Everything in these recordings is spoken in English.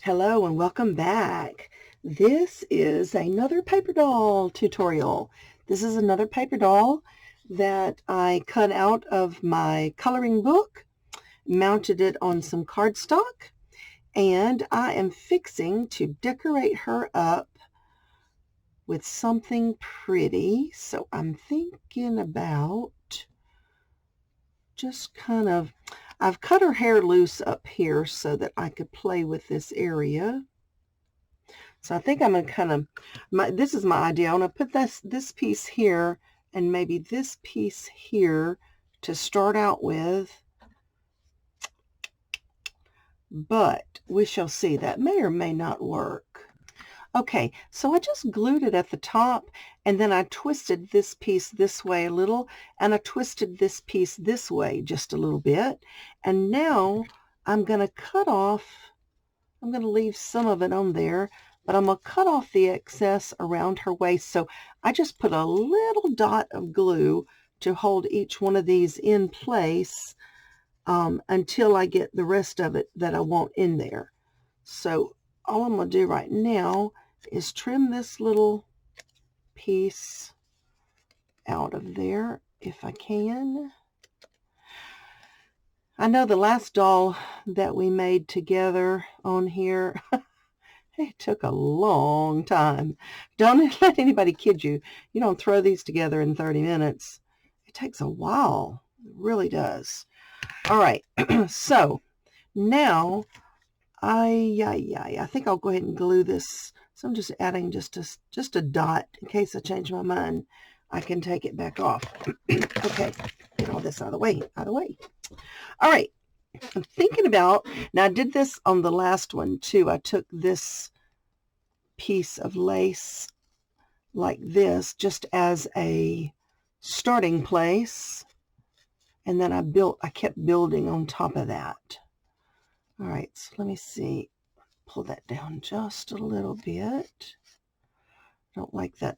Hello and welcome back. This is another paper doll tutorial. This is another paper doll that I cut out of my coloring book, mounted it on some cardstock, and I am fixing to decorate her up with something pretty. So I'm thinking about just I've cut her hair loose up here so that I could play with this area. So I think I'm going to this is my idea. I want to put this piece here and maybe this piece here to start out with. But we shall see. That may or may not work. Okay, so I just glued it at the top, and then I twisted this piece this way a little, and I twisted this piece this way just a little bit. And now I'm going to I'm going to leave some of it on there, but I'm going to cut off the excess around her waist. So I just put a little dot of glue to hold each one of these in place until I get the rest of it that I want in there. So all I'm going to do right now is trim this little piece out of there if I can. I know the last doll that we made together on here, it took a long time. Don't let anybody kid you. You don't throw these together in 30 minutes. It takes a while. It really does. All right. So now I think I'll go ahead and glue this. So I'm just adding just a dot in case I change my mind. I can take it back off. Okay, get all this out of the way. All right, I'm thinking about, now I did this on the last one too. I took this piece of lace like this just as a starting place. And then I kept building on top of that. All right, so let me see. Pull that down just a little bit. I don't like that.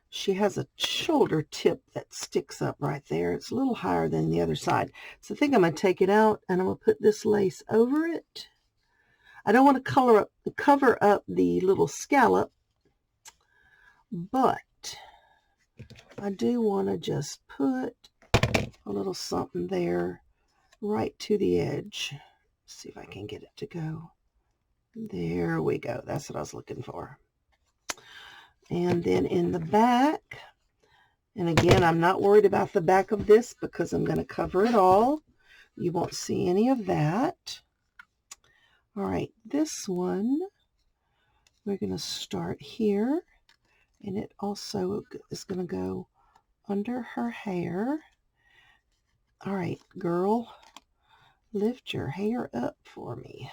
She has a shoulder tip that sticks up right there. It's a little higher than the other side. So I think I'm going to take it out and I'm going to put this lace over it. I don't want to cover up the little scallop, but I do want to just put a little something there right to the edge. See if I can get it to go. There we go. That's what I was looking for. And then in the back, and again, I'm not worried about the back of this because I'm going to cover it all. You won't see any of that. All right, this one, we're going to start here, and it also is going to go under her hair. All right, girl, lift your hair up for me.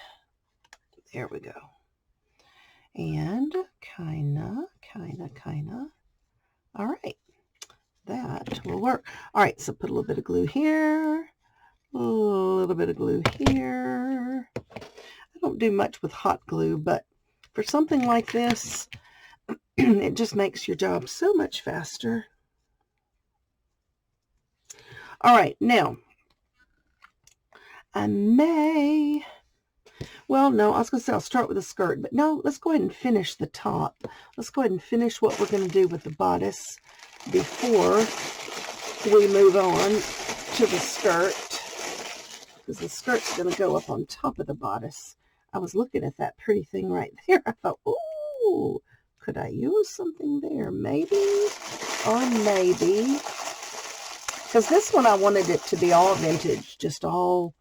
There we go. And kinda. All right, that will work. All right, so put a little bit of glue here, a little bit of glue here. I don't do much with hot glue, but for something like this, it just makes your job so much faster. All right, now, well, no, I was going to say I'll start with the skirt, but no, let's go ahead and finish the top. Let's go ahead and finish what we're going to do with the bodice before we move on to the skirt, because the skirt's going to go up on top of the bodice. I was looking at that pretty thing right there. I thought, ooh, could I use something there? Maybe, because this one I wanted it to be all vintage, just all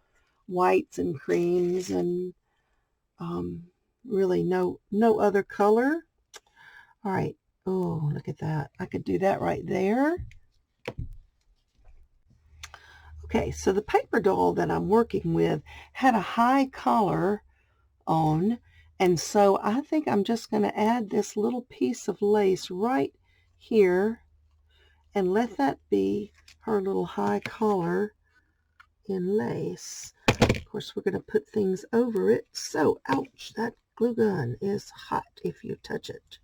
whites and creams and really no other color. All right. Oh, look at that. I could do that right there. Okay, so the paper doll that I'm working with had a high collar on, and so I think I'm just going to add this little piece of lace right here and let that be her little high collar in lace. Of course, we're going to put things over it. So, ouch, that glue gun is hot if you touch it.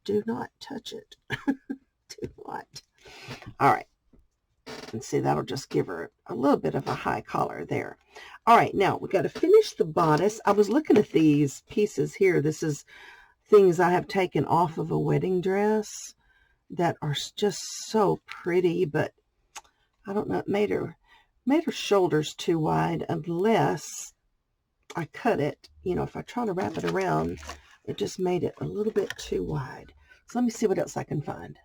Do not touch it. Do not. All right. And see, that'll just give her a little bit of a high collar there. All right, now we got to finish the bodice. I was looking at these pieces here. This is things I have taken off of a wedding dress that are just so pretty, but I don't know, it made her shoulders too wide unless I cut it. You know, if I try to wrap it around, it just made it a little bit too wide. So let me see what else I can find.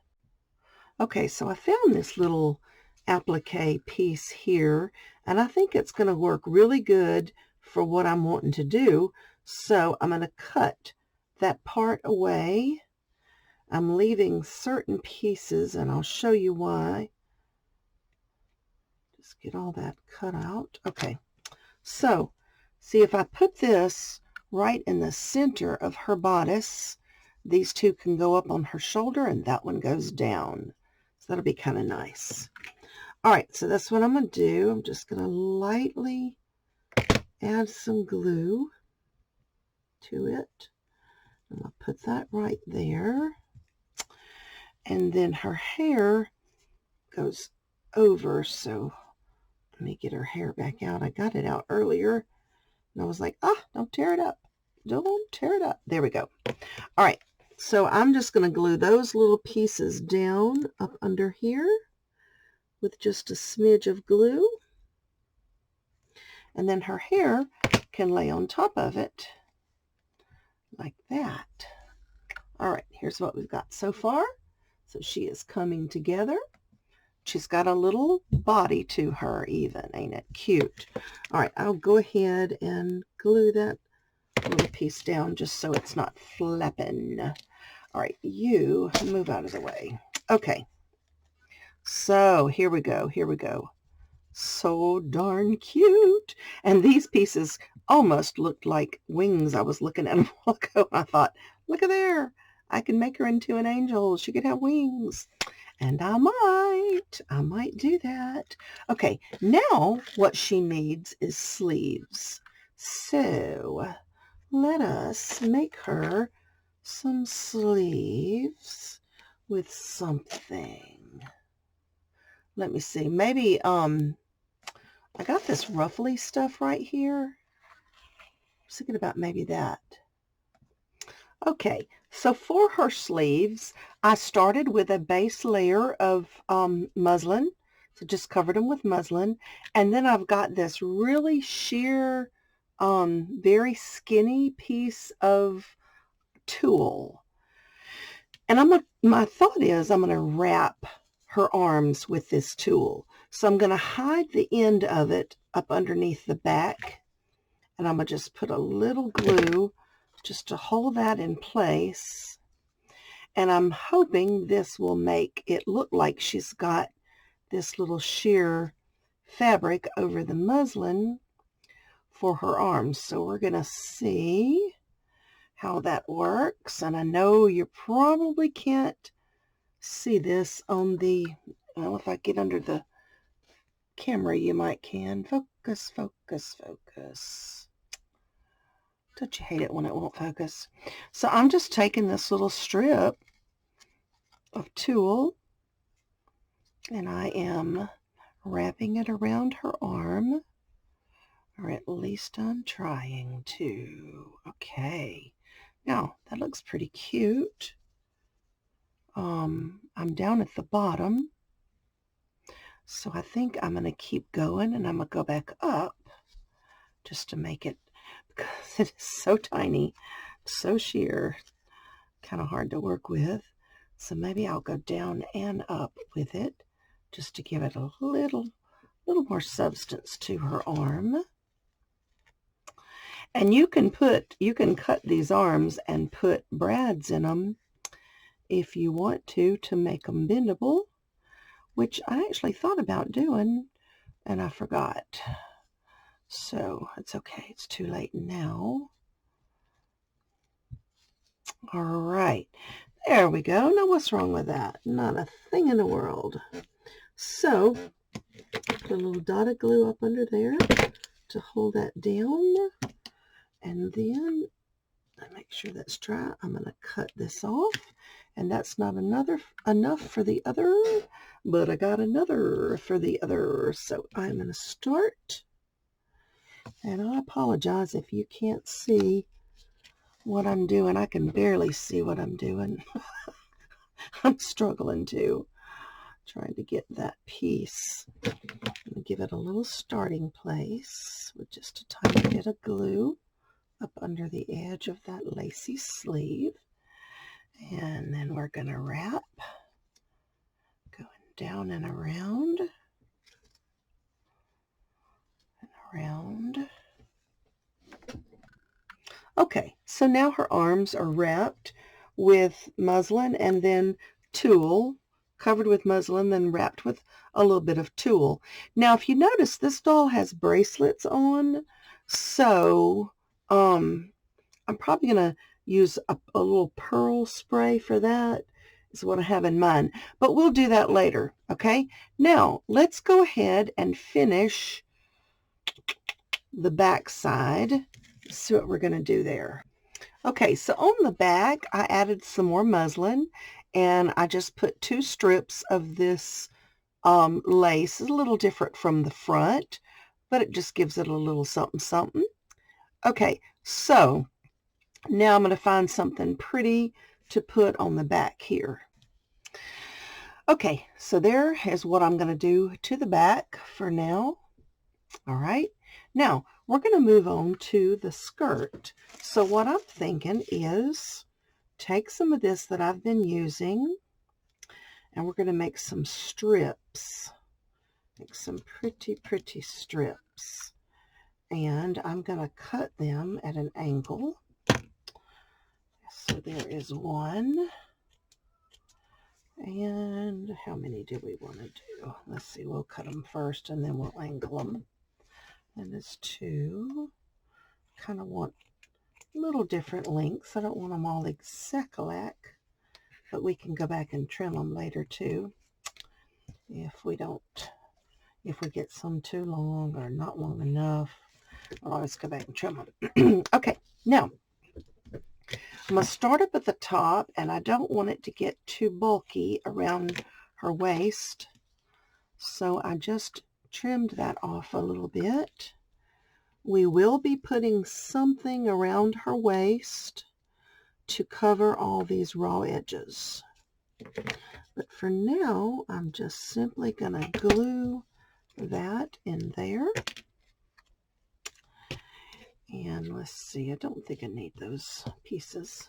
Okay, so I found this little applique piece here, and I think it's going to work really good for what I'm wanting to do. So I'm going to cut that part away. I'm leaving certain pieces, and I'll show you why. Just get all that cut out. Okay, so see, if I put this right in the center of her bodice, these two can go up on her shoulder, and that one goes down. So that'll be kind of nice. All right, so that's what I'm going to do. I'm just going to lightly add some glue to it. I'm going to put that right there. And then her hair goes over, so let me get her hair back out. I got it out earlier, and I was like, don't tear it up. Don't tear it up. There we go. All right, so I'm just going to glue those little pieces down up under here with just a smidge of glue. And then her hair can lay on top of it like that. All right, here's what we've got so far. So she is coming together. She's got a little body to her even. Ain't it cute? All right, I'll go ahead and glue that little piece down just so it's not flapping. All right, you move out of the way. Okay, so here we go. Here we go. So darn cute. And these pieces almost looked like wings. I was looking at them a while ago. I thought, look at there. I can make her into an angel. She could have wings. And I might do that. Okay, now what she needs is sleeves. So let us make her some sleeves with something. Let me see. Maybe, I got this ruffly stuff right here. I was thinking about maybe that. Okay, so for her sleeves, I started with a base layer of muslin. So just covered them with muslin. And then I've got this really sheer, very skinny piece of tulle. And my thought is I'm going to wrap her arms with this tulle. So I'm going to hide the end of it up underneath the back. And I'm going to just put a little glue just to hold that in place. And I'm hoping this will make it look like she's got this little sheer fabric over the muslin for her arms. So we're going to see how that works. And I know you probably can't see this on the, well, if I get under the camera, you might can. Focus, focus, focus. Don't you hate it when it won't focus? So I'm just taking this little strip of tulle and I am wrapping it around her arm, or at least I'm trying to. Okay, now that looks pretty cute. I'm down at the bottom, so I think I'm going to keep going, and I'm going to go back up just to make it, because it is so tiny, so sheer, kind of hard to work with. So maybe I'll go down and up with it just to give it a little more substance to her arm. And you can cut these arms and put brads in them if you want to make them bendable, which I actually thought about doing and I forgot. So it's okay. It's too late now. All right. There we go. Now what's wrong with that? Not a thing in the world. So put a little dot of glue up under there to hold that down. And then I make sure that's dry. I'm going to cut this off. And that's not enough for the other, but I got another for the other. So I'm going to start And I apologize if you can't see what I'm doing. I can barely see what I'm doing. I'm struggling too, trying to get that piece. I'm going to give it a little starting place with just a tiny bit of glue up under the edge of that lacy sleeve. And then we're going to wrap, going down and around, and around. Okay, so now her arms are wrapped with muslin and then tulle, covered with muslin, then wrapped with a little bit of tulle. Now, if you notice, this doll has bracelets on, so I'm probably going to use a little pearl spray for that, is what I have in mind. But we'll do that later, okay? Now, let's go ahead and finish the back side. See what we're going to do there. Okay, so on the back, I added some more muslin, and I just put 2 strips of this lace. It's a little different from the front, but it just gives it a little something something. Okay, so now I'm going to find something pretty to put on the back here. Okay, so there is what I'm going to do to the back for now. All right, now we're going to move on to the skirt. So what I'm thinking is take some of this that I've been using, and we're going to make some strips. Make some pretty strips. And I'm going to cut them at an angle. So there is one. And how many do we want to do? Let's see, we'll cut them first and then we'll angle them. And there's 2. Kind of want little different lengths. I don't want them all exact alike, but we can go back and trim them later too. If we get some too long or not long enough, we'll always go back and trim them. Okay, now I'm going to start up at the top, and I don't want it to get too bulky around her waist, so I just trimmed that off a little bit. We will be putting something around her waist to cover all these raw edges. But for now, I'm just simply going to glue that in there. And let's see, I don't think I need those pieces.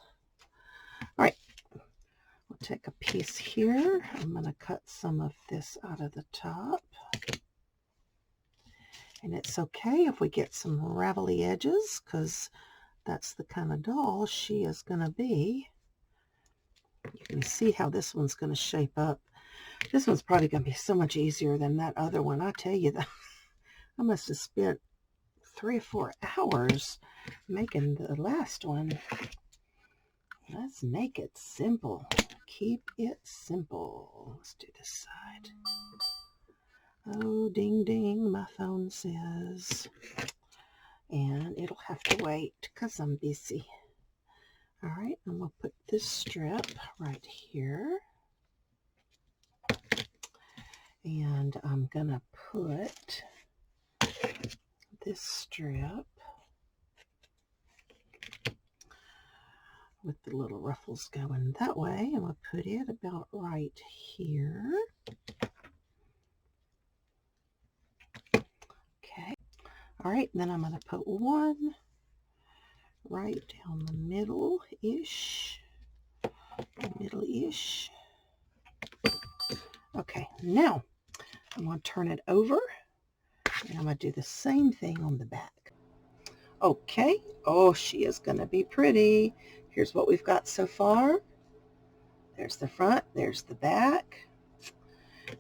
All right, we'll take a piece here. I'm going to cut some of this out of the top. And it's okay if we get some ravelly edges, because that's the kind of doll she is going to be. You can see how this one's going to shape up. This one's probably going to be so much easier than that other one. I tell you, that I must have spent 3 or 4 hours making the last one. Let's make it simple. Keep it simple. Let's do this side. Oh, ding, ding, my phone says. And it'll have to wait because I'm busy. All right, I'm going to put this strip right here. And I'm going to put this strip with the little ruffles going that way. I'm going to put it about right here. Okay. All right, and then I'm going to put one right down the middle-ish. Middle-ish. Okay, now I'm going to turn it over, and I'm going to do the same thing on the back. Okay, oh, she is going to be pretty. Here's what we've got so far. There's the front, there's the back.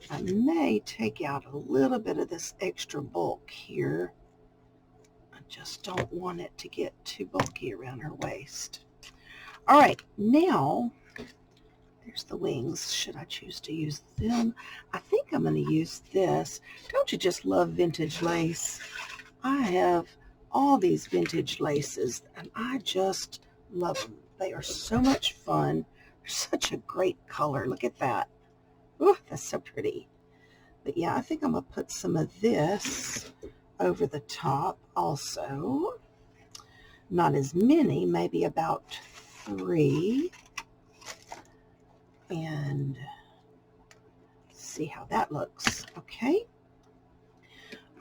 I may take out a little bit of this extra bulk here. I just don't want it to get too bulky around her waist. All right, now there's the wings. Should I choose to use them? I think I'm going to use this. Don't you just love vintage lace? I have all these vintage laces, and I just love them. They are so much fun. They're such a great color. Look at that. Oh, that's so pretty. But yeah, I think I'm going to put some of this over the top also. Not as many, maybe about 3. And see how that looks. Okay.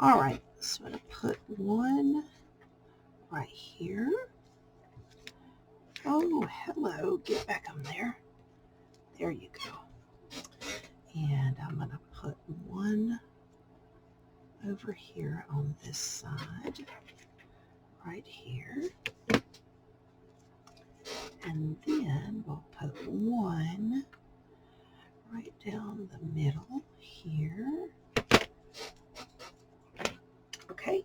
All right. So I'm going to put one right here. Oh, hello. Get back on there. There you go. And I'm going to put one over here on this side, right here. And then we'll put one right down the middle here. Okay,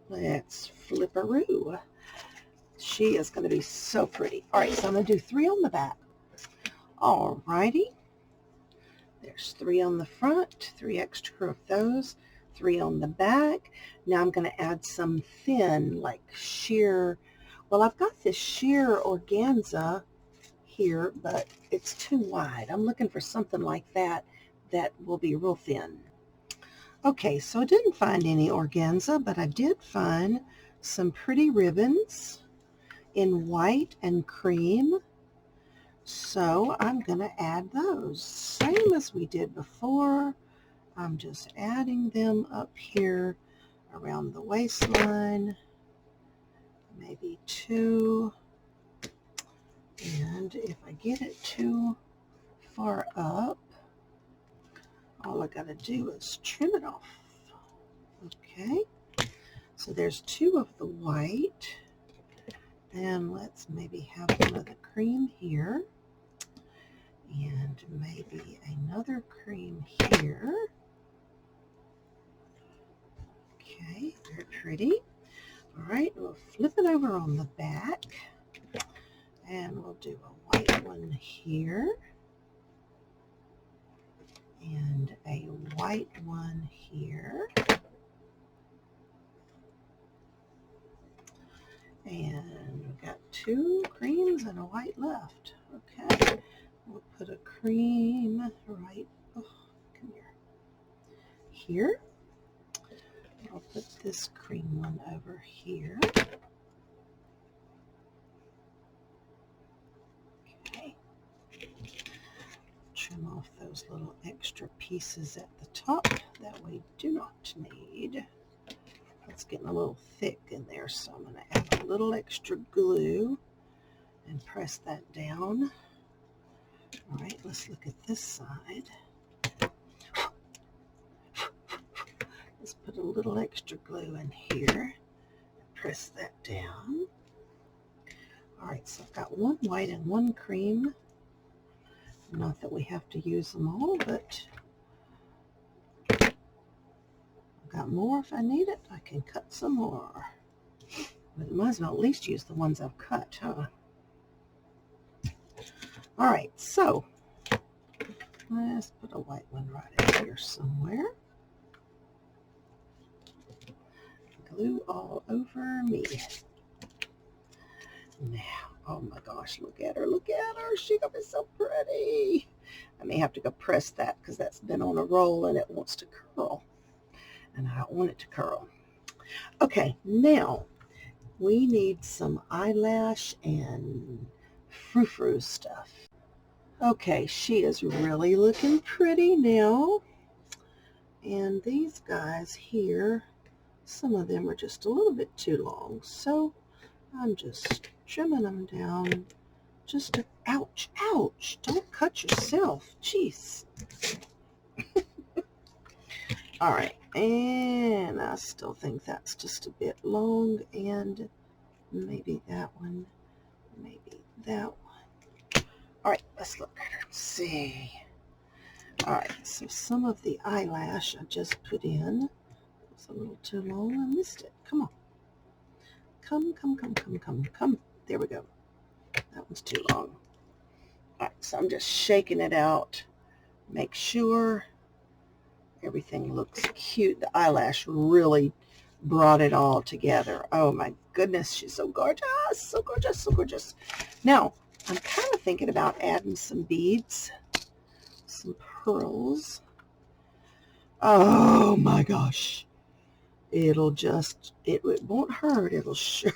let's flipperoo. She is going to be so pretty. All right, so I'm going to do 3 on the back. All righty. There's 3 on the front, 3 extra of those, 3 on the back. Now I'm going to add some thin, like sheer. Well, I've got this sheer organza here, but it's too wide. I'm looking for something like that that will be real thin. Okay, so I didn't find any organza, but I did find some pretty ribbons in white and cream. So I'm going to add those, same as we did before. I'm just adding them up here around the waistline, maybe 2. And if I get it too far up, all I got to do is trim it off. Okay, so there's 2 of the white. And let's maybe have one of the cream here. And maybe another cream here. Okay, very pretty. All right, we'll flip it over on the back. And we'll do a white one here. And a white one here. And we've got 2 creams and a white left. Okay, we'll put a cream right, oh, come here. I'll put this cream one over here. Okay. Trim off those little extra pieces at the top that we do not need. It's getting a little thick in there, so I'm going to add a little extra glue and press that down. All right, let's look at this side. Let's put a little extra glue in here. Press that down. All right, so I've got 1 white and 1 cream. Not that we have to use them all, but I've got more if I need it. I can cut some more. But I might as well at least use the ones I've cut, huh? All right, so let's put a white one right in here somewhere. Glue all over me. Now, oh my gosh, look at her, she's gonna be so pretty. I may have to go press that because that's been on a roll and it wants to curl. And I don't want it to curl. Okay, now we need some eyelash and frou-frou stuff. Okay, she is really looking pretty now. And these guys here, some of them are just a little bit too long. So I'm just trimming them down. Just to, ouch, ouch. Don't cut yourself. Jeez. All right. And I still think that's just a bit long. And maybe that one. Maybe that one. All right. Let's look at her and see. All right. So some of the eyelash I just put in. It's a little too long. I missed it. Come on. Come. There we go. That one's too long. All right, so I'm just shaking it out. Make sure everything looks cute. The eyelash really brought it all together. Oh my goodness, she's so gorgeous, so gorgeous, so gorgeous. Now, I'm kind of thinking about adding some beads, some pearls. Oh my gosh. It'll just, it won't hurt. It'll sure,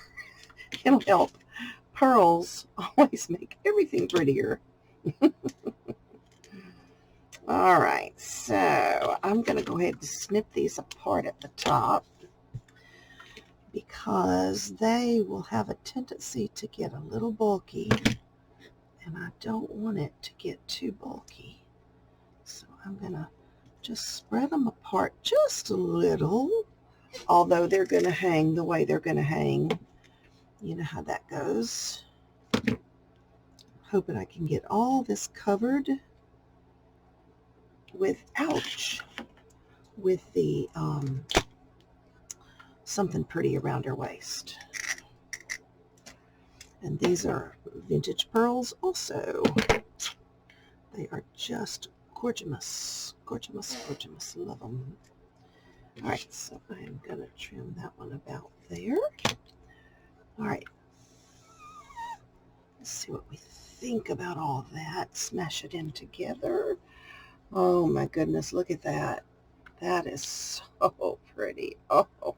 it'll help. Pearls always make everything prettier. All right, so I'm going to go ahead and snip these apart at the top because they will have a tendency to get a little bulky, and I don't want it to get too bulky. So I'm going to just spread them apart just a little, although they're going to hang the way they're going to hang. You know how that goes. Hoping I can get all this covered with the something pretty around her waist. And these are vintage pearls also. They are just gorgeous, gorgeous, gorgeous. Love them. All right, so I'm going to trim that one about there. All right. Let's see what we think about all that. Smash it in together. Oh my goodness, look at that. That is so pretty. Oh,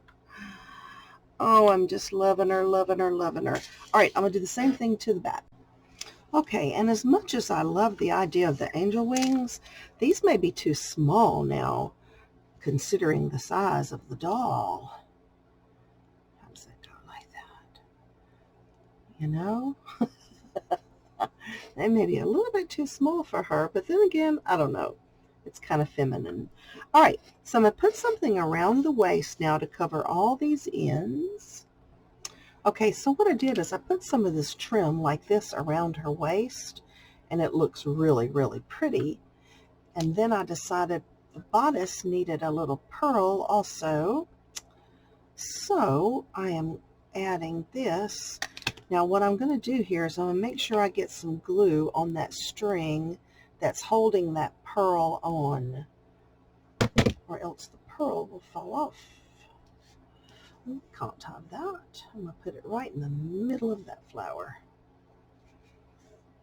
I'm just loving her, loving her, loving her. All right, I'm going to do the same thing to the back. Okay, and as much as I love the idea of the angel wings, these may be too small now, considering the size of the doll. How does that go like that? You know? They may be a little bit too small for her, but then again, I don't know. It's kind of feminine. All right, so I'm going to put something around the waist now to cover all these ends. Okay, so what I did is I put some of this trim like this around her waist, and it looks really, really pretty. And then I decided the bodice needed a little pearl also. So I am adding this. Now what I'm going to do here is I'm going to make sure I get some glue on that string that's holding that pearl on, or else the pearl will fall off. Can't have that. I'm going to put it right in the middle of that flower.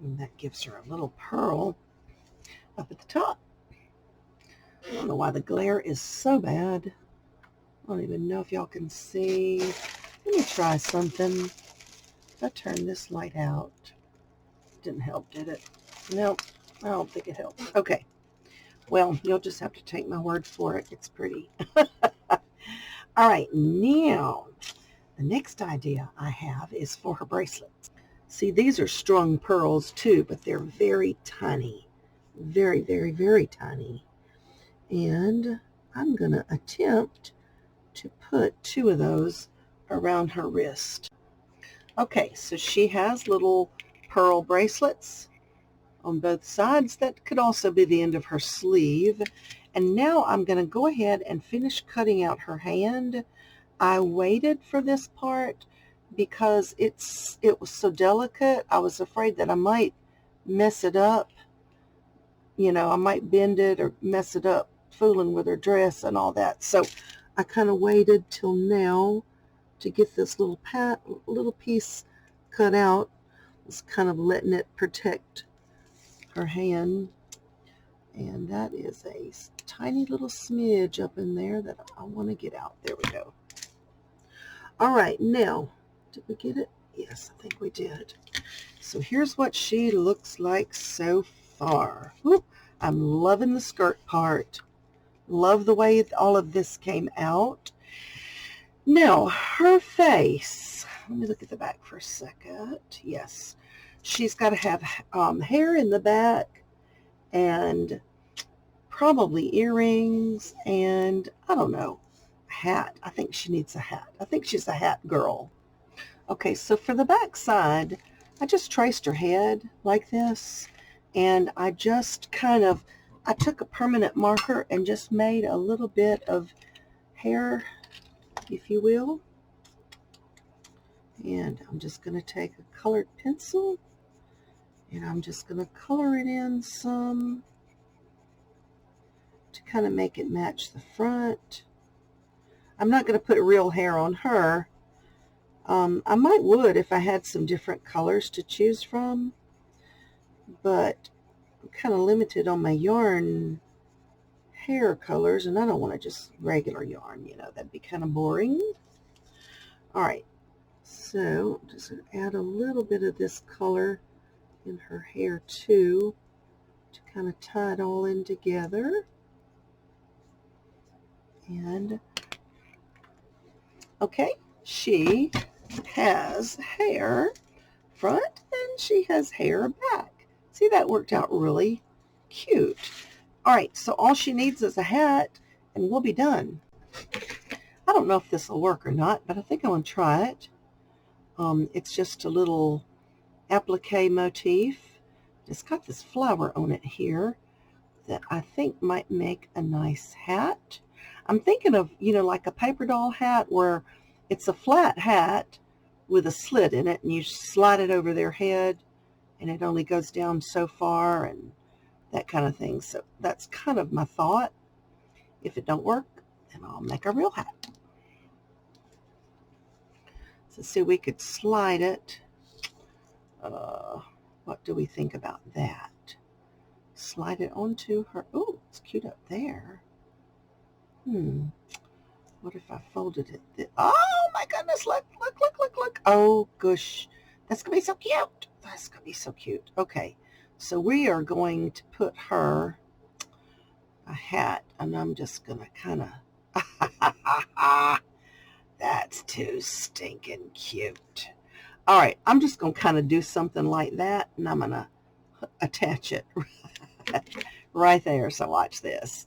And that gives her a little pearl up at the top. I don't know why the glare is so bad. I don't even know if y'all can see. Let me try something. If I turn this light out, it didn't help, did it? Nope, I don't think it helped. Okay, well, you'll just have to take my word for it. It's pretty. All right, now, the next idea I have is for her bracelets. See, these are strung pearls too, but they're very tiny. Very, very, very tiny. And I'm going to attempt to put 2 of those around her wrist. Okay, so she has little pearl bracelets on both sides. That could also be the end of her sleeve. And now I'm going to go ahead and finish cutting out her hand. I waited for this part because it was so delicate. I was afraid that I might mess it up. You know, I might bend it or mess it up fooling with her dress and all that. So I kind of waited till now to get this little piece cut out. Just kind of letting it protect her hand. And that is a tiny little smidge up in there that I want to get out. There we go. All right, now, did we get it? Yes, I think we did. So here's what she looks like so far. Whoop, I'm loving the skirt part. Love the way all of this came out. Now, her face. Let me look at the back for a second. Yes, she's got to have hair in the back and probably earrings and, I don't know, a hat. I think she needs a hat. I think she's a hat girl. Okay, so for the back side, I just traced her head like this, and I just I took a permanent marker and just made a little bit of hair, if you will. And I'm just going to take a colored pencil, and I'm just going to color it in some to kind of make it match the front. I'm not going to put real hair on her. I would if I had some different colors to choose from, but I'm kind of limited on my yarn hair colors, and I don't want to just regular yarn, that'd be kind of boring. All right, so just add a little bit of this color in her hair too, to kind of tie it all in together. And okay, she has hair front and she has hair back. See, that worked out really cute. All right, so all she needs is a hat and we'll be done. I don't know if this will work or not, but I think I want to try it. It's just a little applique motif. It's got this flower on it here that I think might make a nice hat. I'm thinking of, like a paper doll hat where it's a flat hat with a slit in it and you slide it over their head and it only goes down so far and that kind of thing. So that's kind of my thought. If it don't work, then I'll make a real hat. So see, we could slide it. What do we think about that? Slide it onto her. Oh, it's cute up there. What if I folded it? Oh my goodness, look. Oh gosh, that's gonna be so cute. That's gonna be so cute. Okay, so we are going to put her a hat, and I'm just gonna kind of, that's too stinking cute. All right, I'm just gonna kind of do something like that, and I'm gonna attach it right there. So watch this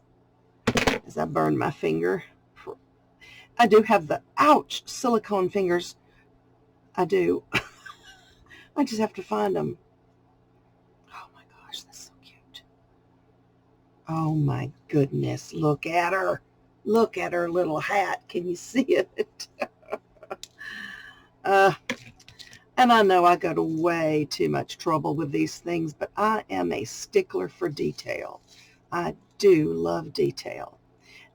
as I burn my finger. I do have the, ouch, silicone fingers. I do. I just have to find them. Oh my gosh, that's so cute. Oh my goodness, look at her. Look at her little hat. Can you see it? And I know I go to way too much trouble with these things, but I am a stickler for detail. I do love detail.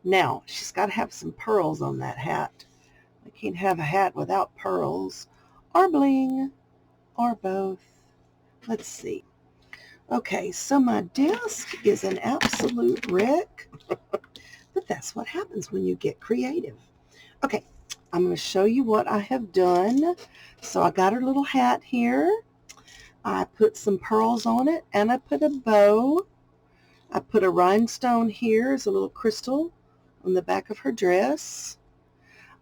Now, she's got to have some pearls on that hat. I can't have a hat without pearls or bling or both. Let's see. Okay, so my desk is an absolute wreck, but that's what happens when you get creative. Okay, I'm going to show you what I have done. So I got her little hat here. I put some pearls on it, and I put a bow. I put a rhinestone here as a little crystal on the back of her dress.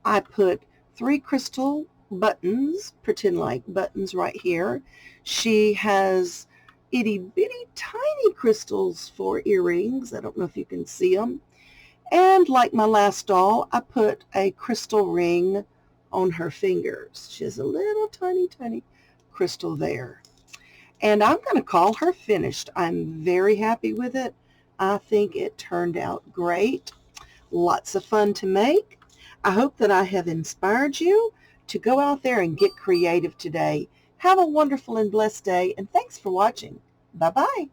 I put 3 crystal buttons, pretend like buttons right here. She has itty bitty tiny crystals for earrings. I don't know if you can see them. And like my last doll, I put a crystal ring on her fingers. She has a little tiny crystal there. And I'm going to call her finished. I'm very happy with it. I think it turned out great. Lots of fun to make. I hope that I have inspired you to go out there and get creative today. Have a wonderful and blessed day, and thanks for watching. Bye-bye.